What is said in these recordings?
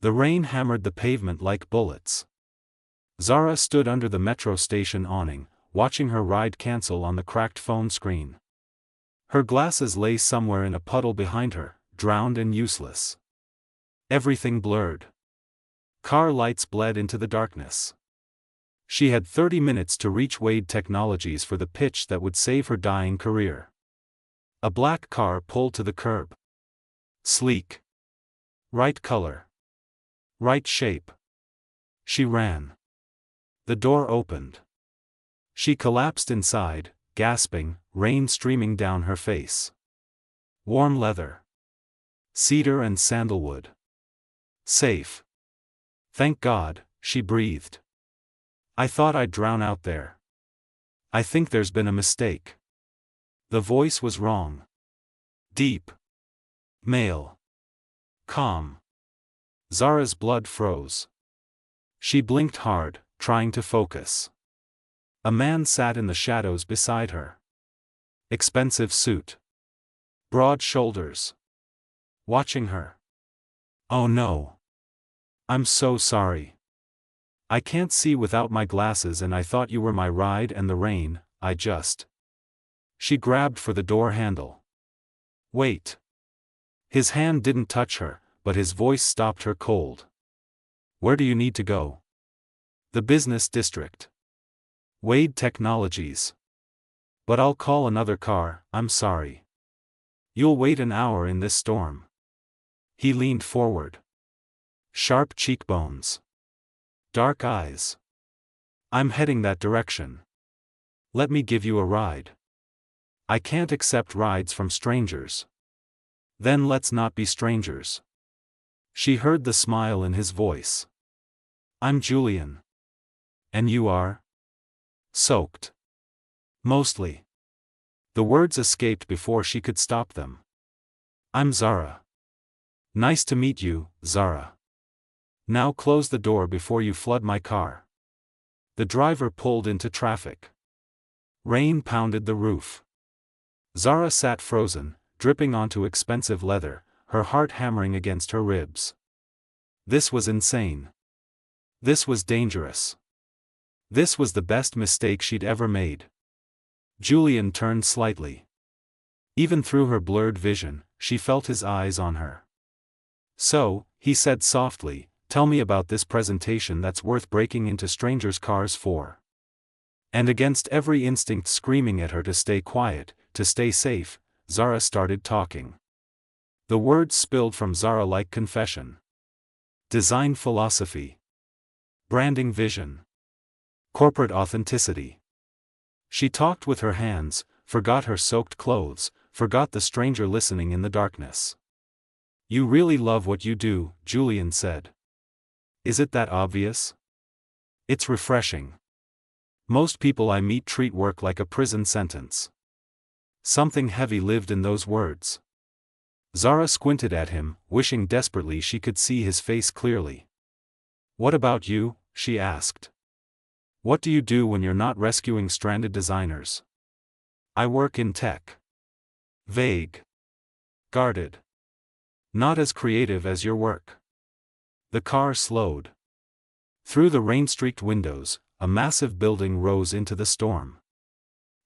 The rain hammered the pavement like bullets. Zara stood under the metro station awning, watching her ride cancel on the cracked phone screen. Her glasses lay somewhere in a puddle behind her, drowned and useless. Everything blurred. Car lights bled into the darkness. She had 30 minutes to reach Wade Technologies for the pitch that would save her dying career. A black car pulled to the curb. Sleek. Right color. Right shape. She ran. The door opened. She collapsed inside, gasping, rain streaming down her face. Warm leather. Cedar and sandalwood. Safe. Thank God, she breathed. I thought I'd drown out there. I think there's been a mistake. The voice was wrong. Deep. Male. Calm. Zara's blood froze. She blinked hard, trying to focus. A man sat in the shadows beside her. Expensive suit. Broad shoulders. Watching her. Oh no. I'm so sorry. I can't see without my glasses and I thought you were my ride and the rain, I just. She grabbed for the door handle. Wait. His hand didn't touch her, but his voice stopped her cold. Where do you need to go? The business district. Wade Technologies. But I'll call another car, I'm sorry. You'll wait an hour in this storm. He leaned forward. Sharp cheekbones. Dark eyes. I'm heading that direction. Let me give you a ride. I can't accept rides from strangers. Then let's not be strangers. She heard the smile in his voice. I'm Julian. And you are? Soaked. Mostly. The words escaped before she could stop them. I'm Zara. Nice to meet you, Zara. Now close the door before you flood my car. The driver pulled into traffic. Rain pounded the roof. Zara sat frozen, dripping onto expensive leather, her heart hammering against her ribs. This was insane. This was dangerous. This was the best mistake she'd ever made. Julian turned slightly. Even through her blurred vision, she felt his eyes on her. So, he said softly, tell me about this presentation that's worth breaking into strangers' cars for. And against every instinct screaming at her to stay quiet, to stay safe, Zara started talking. The words spilled from Zara like confession. Design philosophy. Branding vision. Corporate authenticity. She talked with her hands, forgot her soaked clothes, forgot the stranger listening in the darkness. You really love what you do, Julian said. Is it that obvious? It's refreshing. Most people I meet treat work like a prison sentence. Something heavy lived in those words. Zara squinted at him, wishing desperately she could see his face clearly. What about you? She asked. What do you do when you're not rescuing stranded designers? I work in tech. Vague. Guarded. Not as creative as your work. The car slowed. Through the rain-streaked windows, a massive building rose into the storm.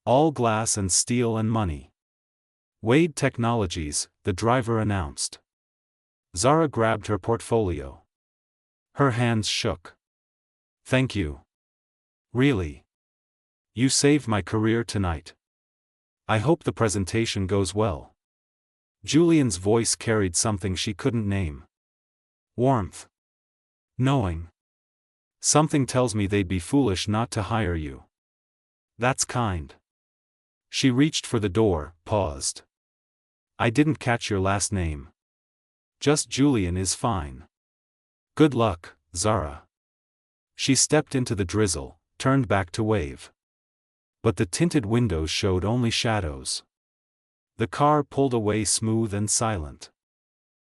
All glass and steel and money. Wade Technologies, the driver announced. Zara grabbed her portfolio. Her hands shook. Thank you. Really. You saved my career tonight. I hope the presentation goes well. Julian's voice carried something she couldn't name. Warmth. Knowing. Something tells me they'd be foolish not to hire you. That's kind. She reached for the door, paused. I didn't catch your last name. Just Julian is fine. Good luck, Zara. She stepped into the drizzle, turned back to wave. But the tinted windows showed only shadows. The car pulled away smooth and silent.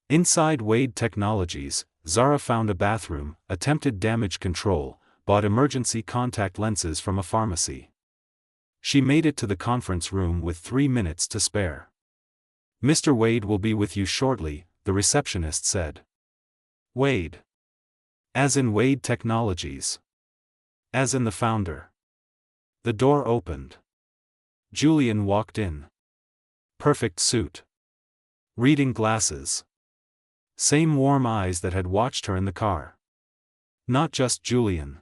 Inside Wade Technologies, Zara found a bathroom, attempted damage control, bought emergency contact lenses from a pharmacy. She made it to the conference room with 3 minutes to spare. Mr. Wade will be with you shortly, the receptionist said. Wade. As in Wade Technologies. As in the founder. The door opened. Julian walked in. Perfect suit. Reading glasses. Same warm eyes that had watched her in the car. Not just Julian.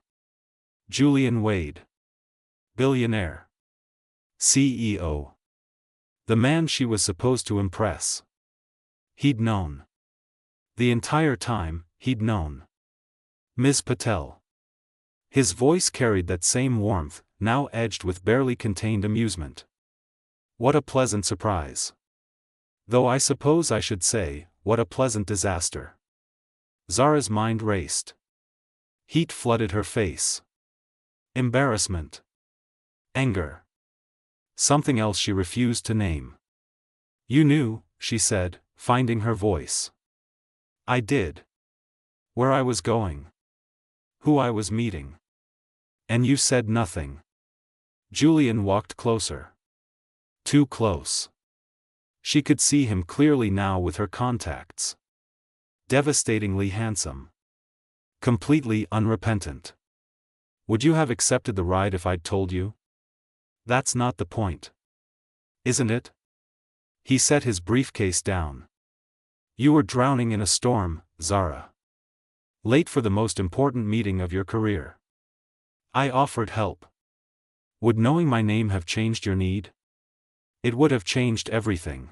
Julian Wade. Billionaire. CEO. The man she was supposed to impress. He'd known. The entire time, he'd known. Ms. Patel. His voice carried that same warmth, now edged with barely contained amusement. What a pleasant surprise. Though I suppose I should say, what a pleasant disaster. Zara's mind raced. Heat flooded her face. Embarrassment. Anger. Something else she refused to name. You knew, she said, finding her voice. I did. Where I was going. Who I was meeting. And you said nothing. Julian walked closer. Too close. She could see him clearly now with her contacts. Devastatingly handsome. Completely unrepentant. Would you have accepted the ride if I'd told you? That's not the point. Isn't it? He set his briefcase down. You were drowning in a storm, Zara. Late for the most important meeting of your career. I offered help. Would knowing my name have changed your need? It would have changed everything.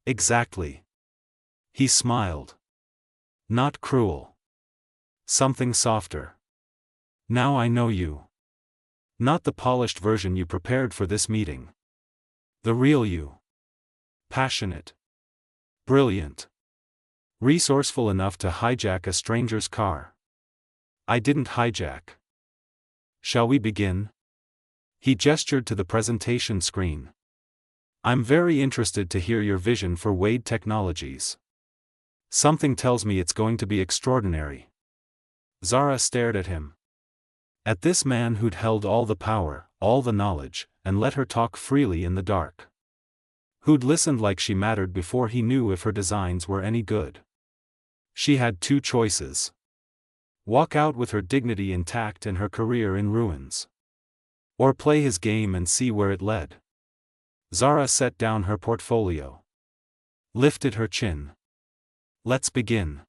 Exactly. He smiled. Not cruel. Something softer. Now I know you. Not the polished version you prepared for this meeting. The real you. Passionate. Brilliant. Resourceful enough to hijack a stranger's car. I didn't hijack. Shall we begin? He gestured to the presentation screen. I'm very interested to hear your vision for Wade Technologies. Something tells me it's going to be extraordinary. Zara stared at him. At this man who'd held all the power, all the knowledge, and let her talk freely in the dark. Who'd listened like she mattered before he knew if her designs were any good. She had two choices. Walk out with her dignity intact and her career in ruins. Or play his game and see where it led. Zara set down her portfolio. Lifted her chin. Let's begin.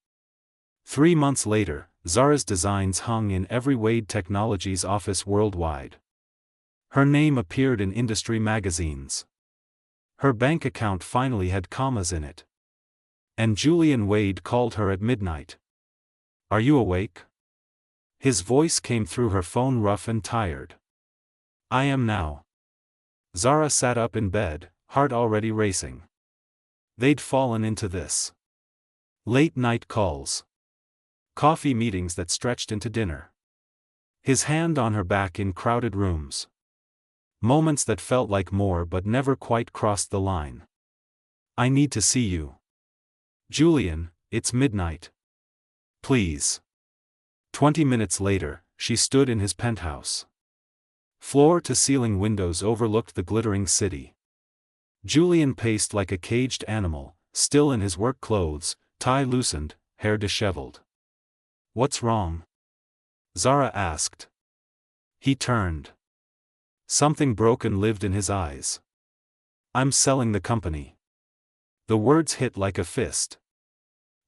3 months later, Zara's designs hung in every Wade Technologies office worldwide. Her name appeared in industry magazines. Her bank account finally had commas in it. And Julian Wade called her at midnight. Are you awake? His voice came through her phone rough and tired. I am now. Zara sat up in bed, heart already racing. They'd fallen into this. Late night calls. Coffee meetings that stretched into dinner. His hand on her back in crowded rooms. Moments that felt like more but never quite crossed the line. I need to see you. Julian, it's midnight. Please. 20 minutes later, she stood in his penthouse. Floor-to-ceiling windows overlooked the glittering city. Julian paced like a caged animal, still in his work clothes, tie loosened, hair disheveled. What's wrong? Zara asked. He turned. Something broken lived in his eyes. I'm selling the company. The words hit like a fist.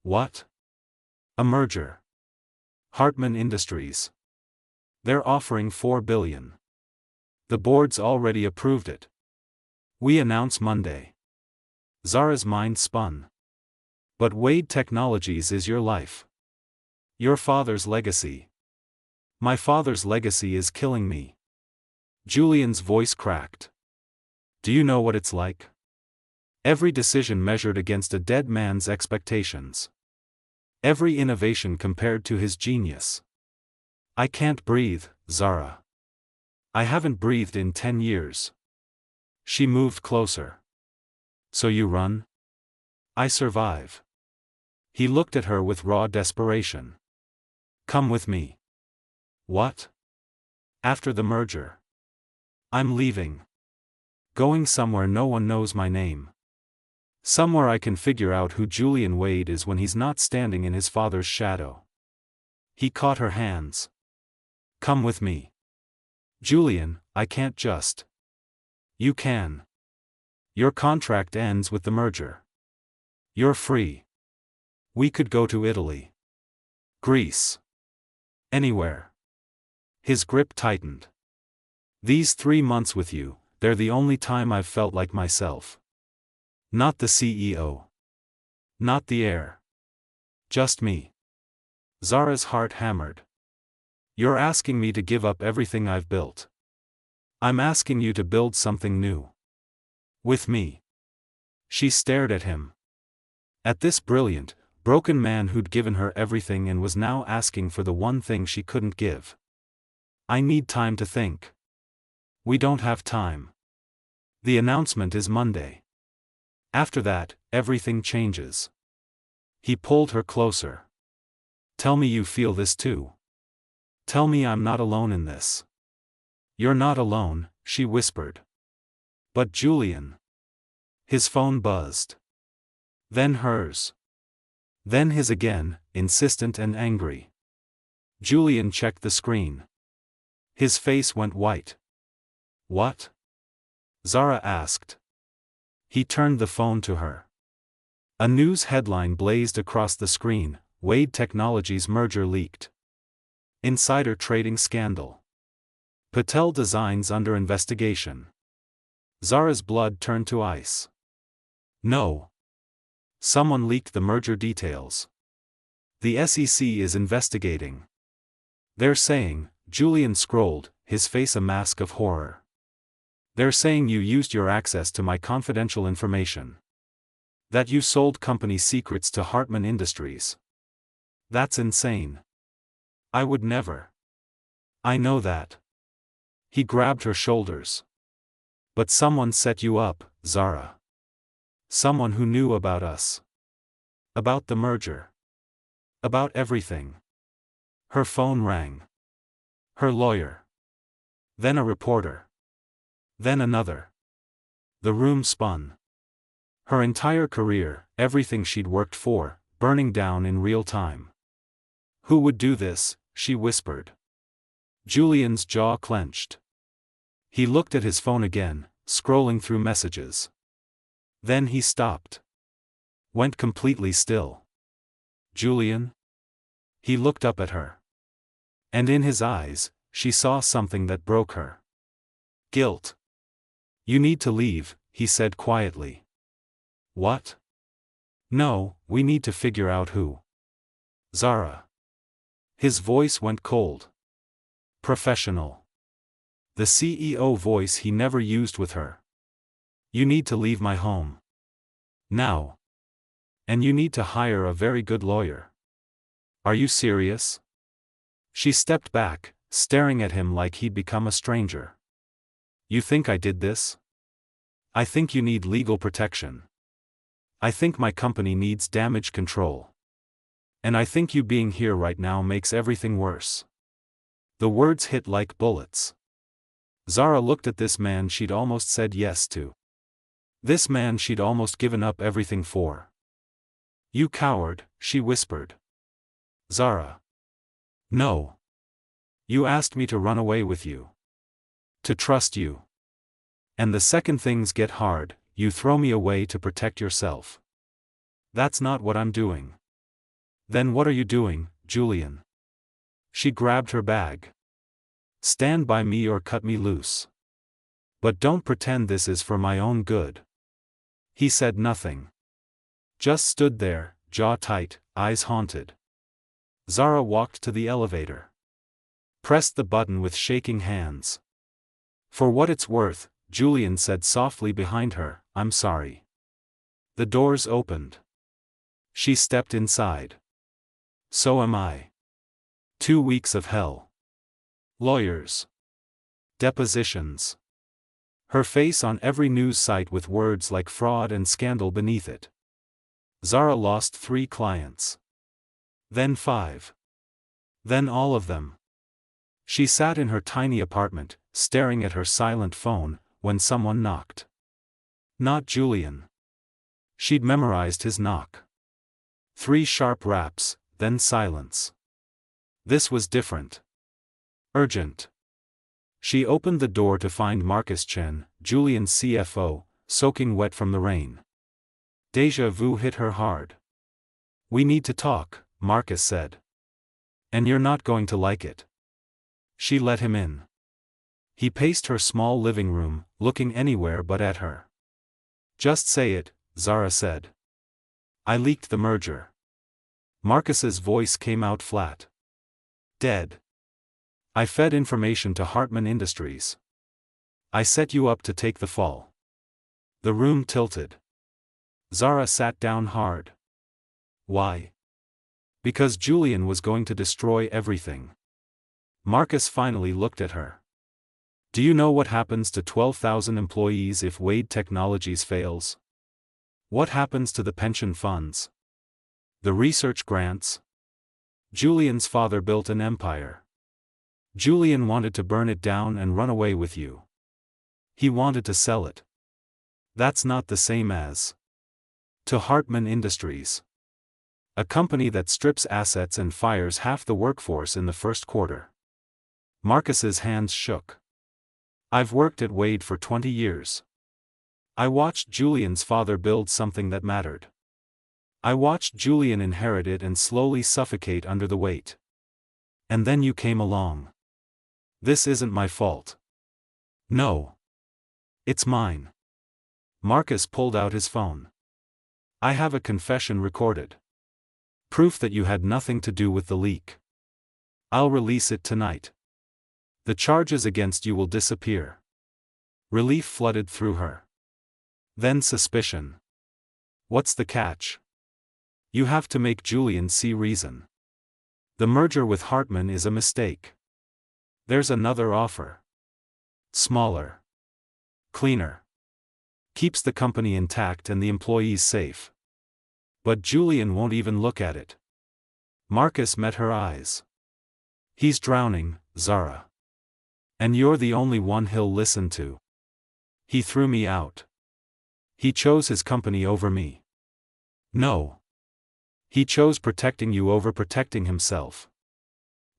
What? A merger. Hartman Industries. They're offering $4 billion. The board's already approved it. We announce Monday. Zara's mind spun. But Wade Technologies is your life. Your father's legacy. My father's legacy is killing me. Julian's voice cracked. Do you know what it's like? Every decision measured against a dead man's expectations. Every innovation compared to his genius. I can't breathe, Zara. I haven't breathed in 10 years. She moved closer. So you run? I survive. He looked at her with raw desperation. Come with me. What? After the merger. I'm leaving. Going somewhere no one knows my name. Somewhere I can figure out who Julian Wade is when he's not standing in his father's shadow. He caught her hands. Come with me. Julian, I can't just. You can. Your contract ends with the merger. You're free. We could go to Italy. Greece. Anywhere. His grip tightened. These 3 months with you, they're the only time I've felt like myself. Not the CEO. Not the heir. Just me. Zara's heart hammered. You're asking me to give up everything I've built. I'm asking you to build something new. With me. She stared at him. At this brilliant, broken man who'd given her everything and was now asking for the one thing she couldn't give. I need time to think. We don't have time. The announcement is Monday. After that, everything changes. He pulled her closer. Tell me you feel this too. Tell me I'm not alone in this. You're not alone, she whispered. But Julian. His phone buzzed. Then hers. Then his again, insistent and angry. Julian checked the screen. His face went white. What? Zara asked. He turned the phone to her. A news headline blazed across the screen: Wade Technologies merger leaked. Insider trading scandal. Patel Designs under investigation. Zara's blood turned to ice. No. Someone leaked the merger details. The SEC is investigating. They're saying, Julian scrolled, his face a mask of horror. They're saying you used your access to my confidential information. That you sold company secrets to Hartman Industries. That's insane. I would never. I know that. He grabbed her shoulders. But someone set you up, Zara. Someone who knew about us. About the merger. About everything. Her phone rang. Her lawyer. Then a reporter. Then another. The room spun. Her entire career, everything she'd worked for, burning down in real time. Who would do this? She whispered. Julian's jaw clenched. He looked at his phone again, scrolling through messages. Then he stopped. Went completely still. Julian? He looked up at her. And in his eyes, she saw something that broke her. Guilt. You need to leave, he said quietly. What? No, we need to figure out who. Zara. His voice went cold. Professional. The CEO voice he never used with her. You need to leave my home. Now. And you need to hire a very good lawyer. Are you serious? She stepped back, staring at him like he'd become a stranger. You think I did this? I think you need legal protection. I think my company needs damage control. And I think you being here right now makes everything worse. The words hit like bullets. Zara looked at this man she'd almost said yes to. This man she'd almost given up everything for. You coward, she whispered. Zara. No. You asked me to run away with you. To trust you. And the second things get hard, you throw me away to protect yourself. That's not what I'm doing. Then what are you doing, Julian? She grabbed her bag. Stand by me or cut me loose. But don't pretend this is for my own good. He said nothing. Just stood there, jaw tight, eyes haunted. Zara walked to the elevator. Pressed the button with shaking hands. For what it's worth, Julian said softly behind her, I'm sorry. The doors opened. She stepped inside. So am I. 2 weeks of hell. Lawyers. Depositions. Her face on every news site with words like fraud and scandal beneath it. Zara lost 3 clients. Then 5. Then all of them. She sat in her tiny apartment, staring at her silent phone, when someone knocked. Not Julian. She'd memorized his knock. 3 sharp raps, then silence. This was different. Urgent. She opened the door to find Marcus Chen, Julian's CFO, soaking wet from the rain. Déjà vu hit her hard. "We need to talk," Marcus said. "And you're not going to like it." She let him in. He paced her small living room, looking anywhere but at her. "Just say it," Zara said. "I leaked the merger." Marcus's voice came out flat. "Dead. I fed information to Hartman Industries. I set you up to take the fall." The room tilted. Zara sat down hard. "Why?" "Because Julian was going to destroy everything." Marcus finally looked at her. "Do you know what happens to 12,000 employees if Wade Technologies fails? What happens to the pension funds? The research grants? Julian's father built an empire. Julian wanted to burn it down and run away with you. He wanted to sell it. That's not the same as to Hartman Industries, a company that strips assets and fires half the workforce in the first quarter." Marcus's hands shook. "I've worked at Wade for 20 years. I watched Julian's father build something that mattered. I watched Julian inherit it and slowly suffocate under the weight. And then you came along. This isn't my fault." "No. It's mine." Marcus pulled out his phone. "I have a confession recorded. Proof that you had nothing to do with the leak. I'll release it tonight. The charges against you will disappear." Relief flooded through her. Then suspicion. "What's the catch?" "You have to make Julian see reason. The merger with Hartman is a mistake. There's another offer. Smaller. Cleaner. Keeps the company intact and the employees safe. But Julian won't even look at it." Marcus met her eyes. "He's drowning, Zara. And you're the only one he'll listen to. He threw me out. He chose his company over me. No. He chose protecting you over protecting himself."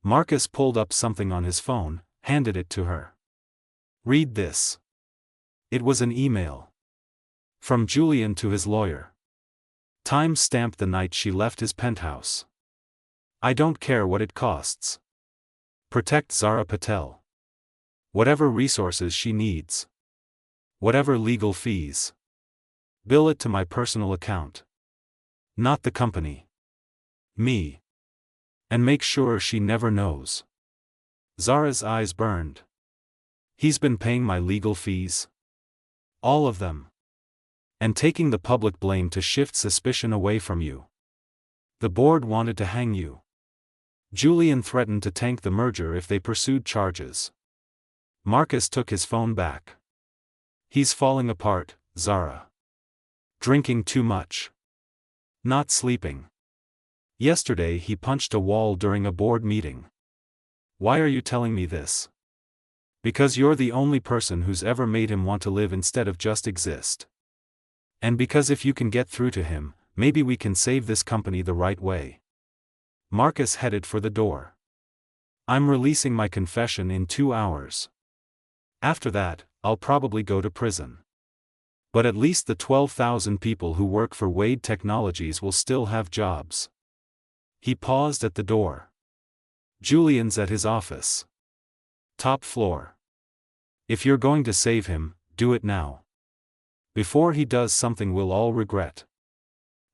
Marcus pulled up something on his phone, handed it to her. "Read this." It was an email. From Julian to his lawyer. Time-stamped the night she left his penthouse. "I don't care what it costs. Protect Zara Patel. Whatever resources she needs. Whatever legal fees. Bill it to my personal account. Not the company. Me. And make sure she never knows." Zara's eyes burned. "He's been paying my legal fees? All of them. And taking the public blame to shift suspicion away from you. The board wanted to hang you. Julian threatened to tank the merger if they pursued charges." Marcus took his phone back. "He's falling apart, Zara. Drinking too much. Not sleeping. Yesterday he punched a wall during a board meeting. Why are you telling me this? Because you're the only person who's ever made him want to live instead of just exist. And because if you can get through to him, maybe we can save this company the right way." Marcus headed for the door. "I'm releasing my confession in 2 hours. After that, I'll probably go to prison. But at least the 12,000 people who work for Wade Technologies will still have jobs." He paused at the door. "Julian's at his office. Top floor. If you're going to save him, do it now. Before he does something we'll all regret."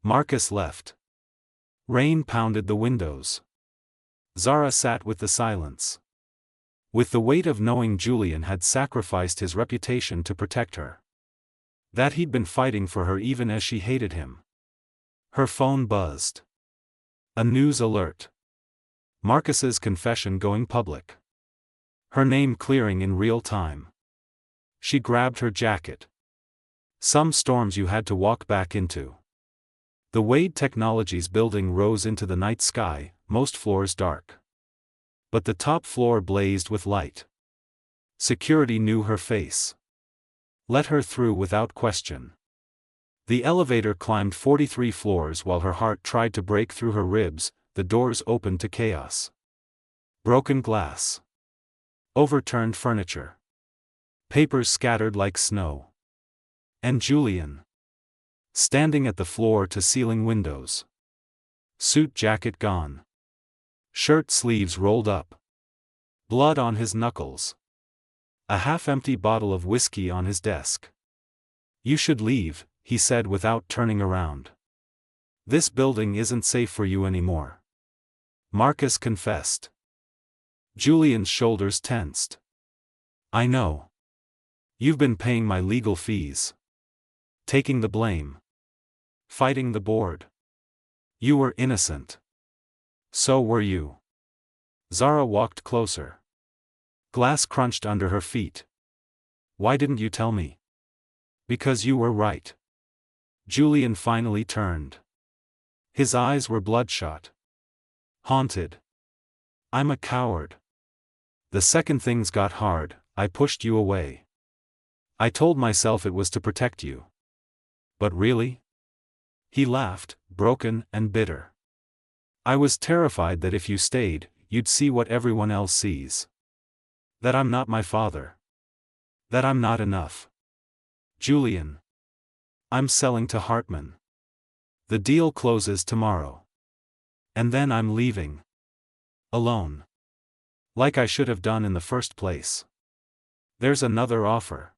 Marcus left. Rain pounded the windows. Zara sat with the silence. With the weight of knowing Julian had sacrificed his reputation to protect her. That he'd been fighting for her even as she hated him. Her phone buzzed. A news alert. Marcus's confession going public. Her name clearing in real time. She grabbed her jacket. Some storms you had to walk back into. The Wade Technologies building rose into the night sky, most floors dark. But the top floor blazed with light. Security knew her face. Let her through without question. The elevator climbed 43 floors while her heart tried to break through her ribs, the doors opened to chaos. Broken glass. Overturned furniture. Papers scattered like snow. And Julian. Standing at the floor-to-ceiling windows. Suit jacket gone. Shirt sleeves rolled up. Blood on his knuckles. A half-empty bottle of whiskey on his desk. "You should leave," he said without turning around. "This building isn't safe for you anymore." Marcus confessed. Julian's shoulders tensed. "I know. You've been paying my legal fees. Taking the blame. Fighting the board. You were innocent. So were you." Zara walked closer. Glass crunched under her feet. "Why didn't you tell me?" "Because you were right." Julian finally turned. His eyes were bloodshot. Haunted. "I'm a coward. The second things got hard, I pushed you away. I told myself it was to protect you. But really?" He laughed, broken and bitter. "I was terrified that if you stayed, you'd see what everyone else sees. That I'm not my father. That I'm not enough. Julian. I'm selling to Hartman. The deal closes tomorrow. And then I'm leaving. Alone. Like I should have done in the first place. There's another offer."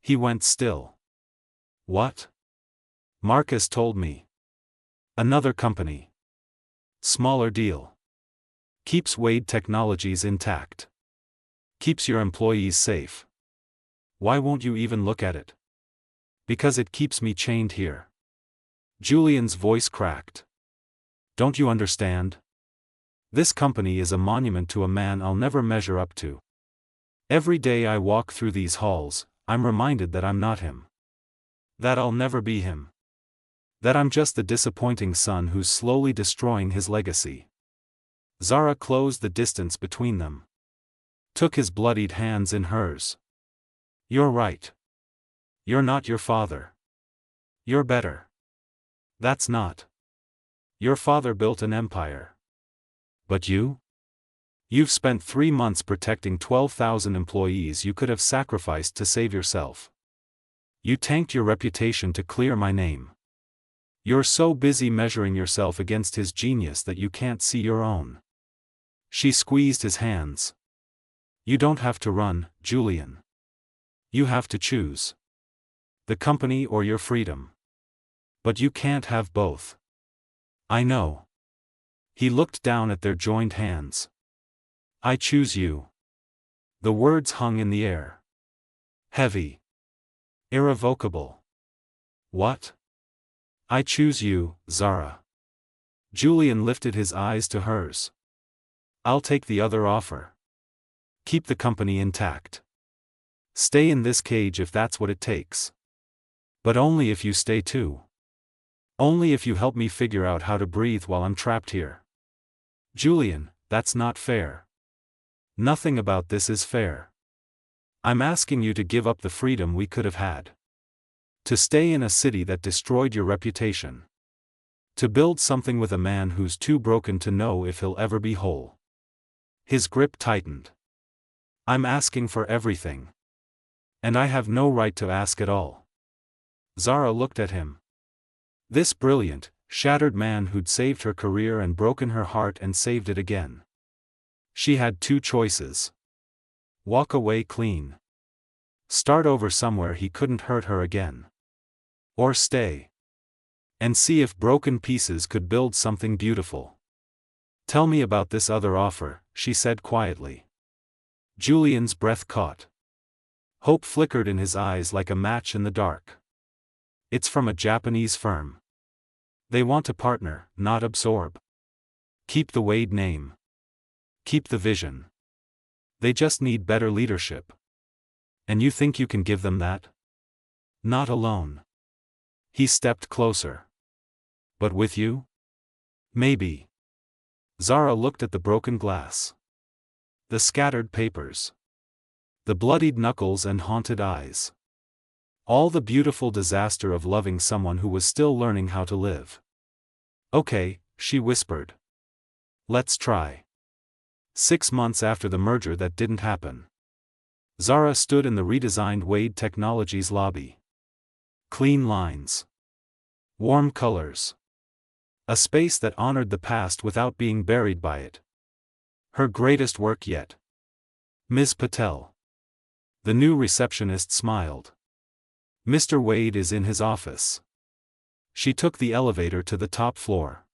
He went still. "What?" "Marcus told me. Another company. Smaller deal. Keeps Wade Technologies intact. Keeps your employees safe. Why won't you even look at it?" "Because it keeps me chained here." Julian's voice cracked. "Don't you understand? This company is a monument to a man I'll never measure up to. Every day I walk through these halls, I'm reminded that I'm not him. That I'll never be him. That I'm just the disappointing son who's slowly destroying his legacy." Zara closed the distance between them. Took his bloodied hands in hers. "You're right. You're not your father. You're better. That's not. Your father built an empire. But you? You've spent 3 months protecting 12,000 employees you could have sacrificed to save yourself. You tanked your reputation to clear my name. You're so busy measuring yourself against his genius that you can't see your own." She squeezed his hands. "You don't have to run, Julian. You have to choose. The company or your freedom. But you can't have both." "I know." He looked down at their joined hands. "I choose you." The words hung in the air. Heavy. Irrevocable. "What?" "I choose you, Zara." Julian lifted his eyes to hers. "I'll take the other offer. Keep the company intact. Stay in this cage if that's what it takes. But only if you stay too. Only if you help me figure out how to breathe while I'm trapped here." "Julian, that's not fair. Nothing about this is fair. I'm asking you to give up the freedom we could have had. To stay in a city that destroyed your reputation. To build something with a man who's too broken to know if he'll ever be whole." His grip tightened. "I'm asking for everything. And I have no right to ask at all." Zara looked at him. This brilliant, shattered man who'd saved her career and broken her heart and saved it again. She had 2 choices. Walk away clean. Start over somewhere he couldn't hurt her again. Or stay. And see if broken pieces could build something beautiful. "Tell me about this other offer," she said quietly. Julian's breath caught. Hope flickered in his eyes like a match in the dark. "It's from a Japanese firm. They want to partner, not absorb. Keep the Wade name. Keep the vision. They just need better leadership. And you think you can give them that? Not alone." He stepped closer. "But with you? Maybe." Zara looked at the broken glass. The scattered papers. The bloodied knuckles and haunted eyes. All the beautiful disaster of loving someone who was still learning how to live. "Okay," she whispered. "Let's try." 6 months after the merger that didn't happen. Zara stood in the redesigned Wade Technologies lobby. Clean lines. Warm colors. A space that honored the past without being buried by it. Her greatest work yet. Ms. Patel. The new receptionist smiled. Mr. Wade is in his office. She took the elevator to the top floor.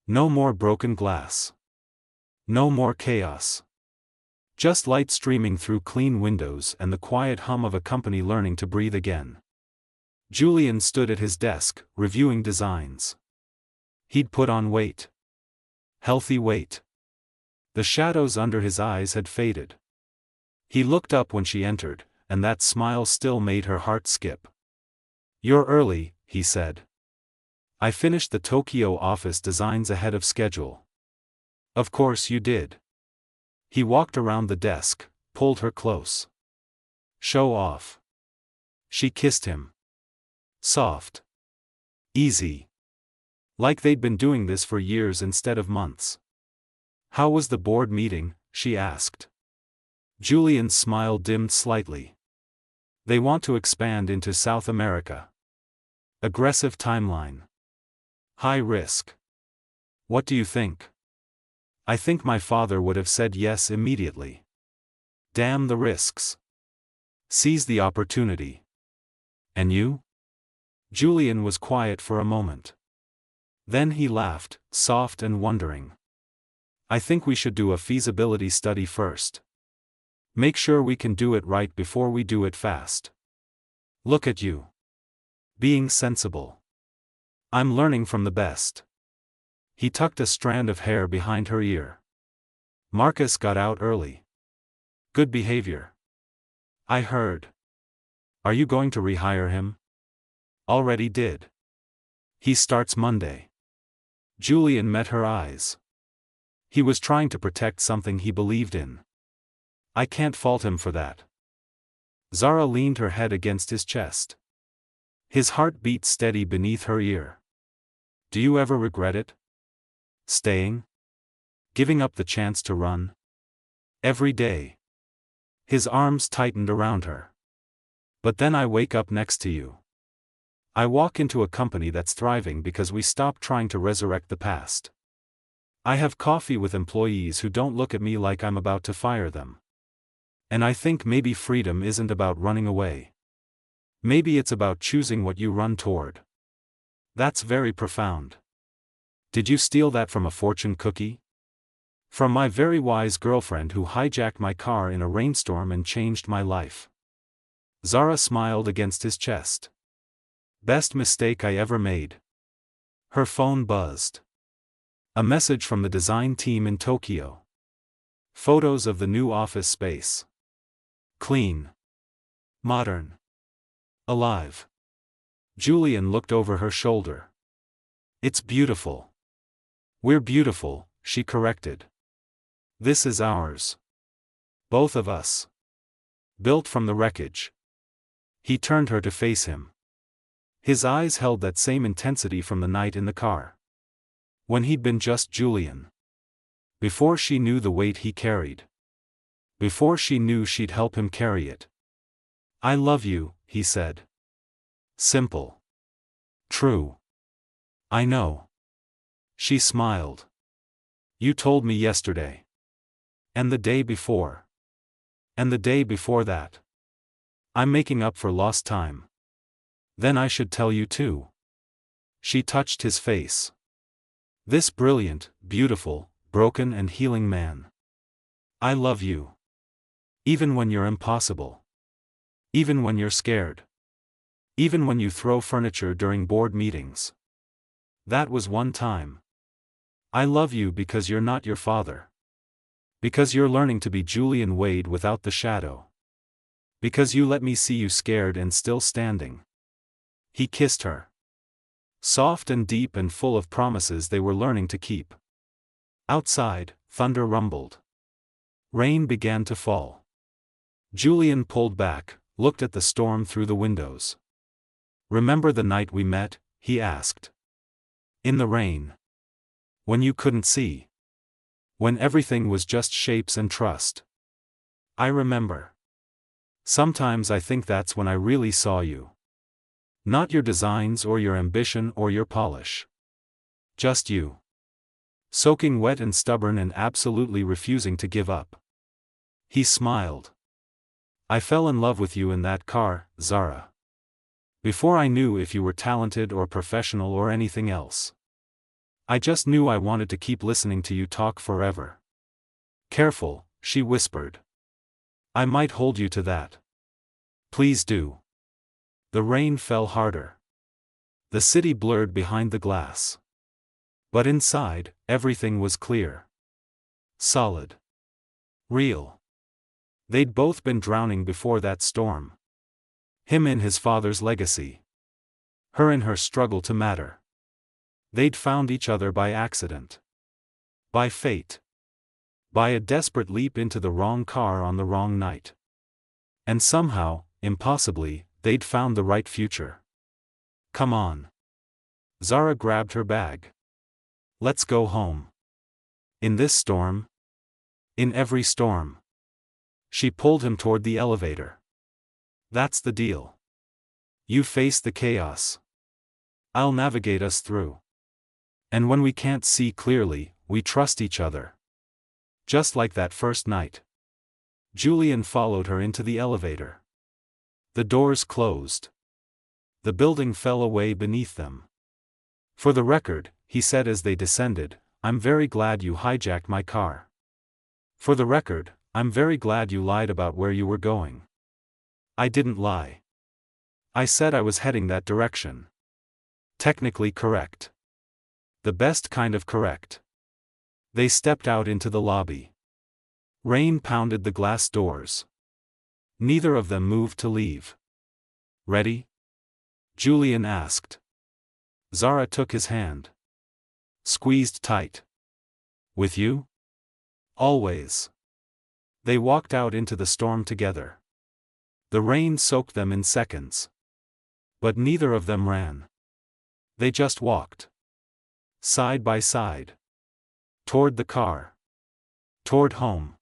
No more broken glass. No more chaos. Just light streaming through clean windows and the quiet hum of a company learning to breathe again. Julian stood at his desk, reviewing designs. He'd put on weight. Healthy weight. The shadows under his eyes had faded. He looked up when she entered, and that smile still made her heart skip. "You're early," he said. "I finished the Tokyo office designs ahead of schedule." "Of course you did." He walked around the desk, pulled her close. "Show off." She kissed him. Soft. Easy. Like they'd been doing this for years instead of months. "How was the board meeting?" she asked. Julian's smile dimmed slightly. "They want to expand into South America. Aggressive timeline. High risk. What do you think?" "I think my father would have said yes immediately." "Damn the risks. Seize the opportunity." "And you?" Julian was quiet for a moment. Then he laughed, soft and wondering. "I think we should do a feasibility study first. Make sure we can do it right before we do it fast. Look at you. Being sensible. I'm learning from the best." He tucked a strand of hair behind her ear. "Marcus got out early. Good behavior. I heard. Are you going to rehire him?" "Already did. He starts Monday." Julian met her eyes. He was trying to protect something he believed in. "I can't fault him for that." Zara leaned her head against his chest. His heart beat steady beneath her ear. "Do you ever regret it? Staying? Giving up the chance to run? Every day." His arms tightened around her. "But then I wake up next to you. I walk into a company that's thriving because we stopped trying to resurrect the past. I have coffee with employees who don't look at me like I'm about to fire them. And I think maybe freedom isn't about running away. Maybe it's about choosing what you run toward." "That's very profound. Did you steal that from a fortune cookie?" "From my very wise girlfriend who hijacked my car in a rainstorm and changed my life." Zara smiled against his chest. "Best mistake I ever made." Her phone buzzed. A message from the design team in Tokyo. Photos of the new office space. Clean. Modern. Alive. Julian looked over her shoulder. "It's beautiful." "We're beautiful," she corrected. "This is ours. Both of us. Built from the wreckage." He turned her to face him. His eyes held that same intensity from the night in the car. When he'd been just Julian. Before she knew the weight he carried. Before she knew she'd help him carry it. "I love you," he said. Simple. True. "I know." She smiled. "You told me yesterday. And the day before. And the day before that. I'm making up for lost time. Then I should tell you too." She touched his face. "This brilliant, beautiful, broken and healing man. I love you. Even when you're impossible. Even when you're scared. Even when you throw furniture during board meetings. That was one time. I love you because you're not your father. Because you're learning to be Julian Wade without the shadow. Because you let me see you scared and still standing." He kissed her. Soft and deep and full of promises they were learning to keep. Outside, thunder rumbled. Rain began to fall. Julian pulled back, looked at the storm through the windows. "Remember the night we met?" he asked. "In the rain. When you couldn't see. When everything was just shapes and trust. I remember. Sometimes I think that's when I really saw you. Not your designs or your ambition or your polish. Just you. Soaking wet and stubborn and absolutely refusing to give up. He smiled. I fell in love with you in that car, Zara. Before I knew if you were talented or professional or anything else. I just knew I wanted to keep listening to you talk forever. Careful, she whispered. I might hold you to that. Please do. The rain fell harder. The city blurred behind the glass. But inside, everything was clear. Solid. Real. They'd both been drowning before that storm. Him in his father's legacy. Her in her struggle to matter. They'd found each other by accident. By fate. By a desperate leap into the wrong car on the wrong night. And somehow, impossibly, they'd found the right future. Come on. Zara grabbed her bag. Let's go home. In this storm? In every storm. She pulled him toward the elevator. That's the deal. You face the chaos. I'll navigate us through. And when we can't see clearly, we trust each other. Just like that first night. Julian followed her into the elevator. The doors closed. The building fell away beneath them. For the record, he said as they descended, I'm very glad you hijacked my car. For the record, I'm very glad you lied about where you were going. I didn't lie. I said I was heading that direction. Technically correct. The best kind of correct. They stepped out into the lobby. Rain pounded the glass doors. Neither of them moved to leave. Ready? Julian asked. Zara took his hand. Squeezed tight. With you? Always. They walked out into the storm together. The rain soaked them in seconds. But neither of them ran. They just walked. Side by side. Toward the car. Toward home.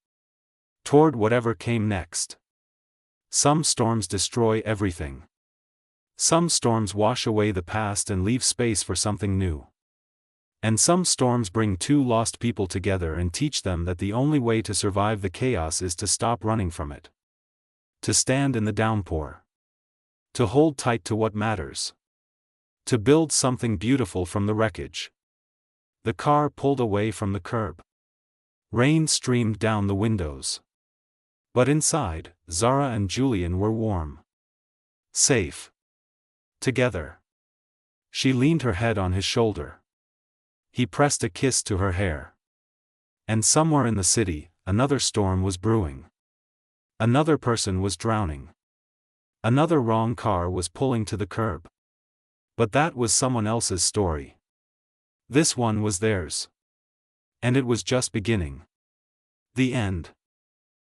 Toward whatever came next. Some storms destroy everything. Some storms wash away the past and leave space for something new. And some storms bring two lost people together and teach them that the only way to survive the chaos is to stop running from it. To stand in the downpour. To hold tight to what matters. To build something beautiful from the wreckage. The car pulled away from the curb. Rain streamed down the windows. But inside, Zara and Julian were warm. Safe. Together. She leaned her head on his shoulder. He pressed a kiss to her hair. And somewhere in the city, another storm was brewing. Another person was drowning. Another wrong car was pulling to the curb. But that was someone else's story. This one was theirs. And it was just beginning. The end.